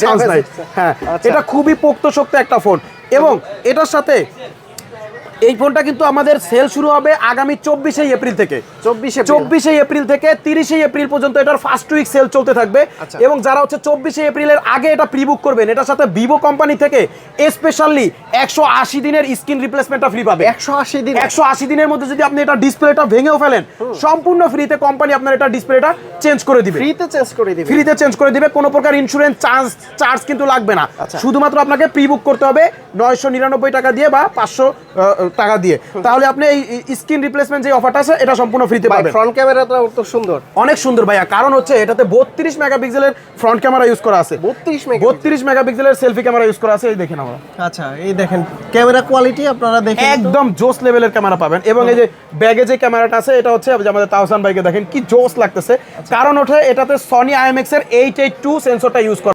Chance নাই। হ্যাঁ, এটা খুবই পোক্তশক্ত একটা ফোন এবং এটার সাথে এই ফোনটা কিন্তু আমাদের সেল শুরু হবে আগামী 24শে এপ্রিল থেকে। 24শে এপ্রিল থেকে 30শে এপ্রিল পর্যন্ত এটার ফার্স্ট উইক সেল চলতে থাকবে এবং যারা হচ্ছে 24শে এপ্রিলের আগে এটা প্রি বুক করবেন এটার সাথে ভিভো কোম্পানি থেকে স্পেশালি 180 দিনের স্ক্রিন রিপ্লেসমেন্টটা ফ্রি পাবে। 180 দিন? 180 দিনের মধ্যে যদি আপনি এটা ডিসপ্লেটা ভেঙেও ফেলেন সম্পূর্ণ ফ্রিতে কোম্পানি আপনার এটা ডিসপ্লেটা চেঞ্জ করে দিবে। ফ্রিতে চেঞ্জ করে দিবে? ফ্রিতে চেঞ্জ করে দিবে, কোনো প্রকার ইন্স্যুরেন্স চার্জ কিন্তু লাগবে না। শুধুমাত্র আপনাকে প্রি বুক করতে হবে 999 টাকা দিয়ে বা 500 টাকা দিয়ে, তাহলে আপনি এই স্ক্রিন রিপ্লেসমেন্ট যে অফারটা আছে এটা সম্পূর্ণ ফ্রিতে পাবেন। ফ্রন্ট ক্যামেরাটা তো সুন্দর, অনেক সুন্দর ভাইয়া, কারণ হচ্ছে এটাতে 32 মেগাপিক্সেলের ফ্রন্ট ক্যামেরা ইউজ করা আছে। 32 মেগাপিক্সেলের সেলফি ক্যামেরা ইউজ করা আছে, এই দেখেন আমরা। আচ্ছা, এই দেখেন ক্যামেরা কোয়ালিটি আপনারা দেখেন একদম জোস লেভেলের ক্যামেরা পাবেন এবং এই যে ব্যাগে যে ক্যামেরাটা আছে এটা হচ্ছে আমাদের তাওসান ভাইকে দেখেন কি জোস লাগতেছে, কারণ ওঠে এটাতে সনি IMX এর 882 সেন্সরটা ইউজ করা।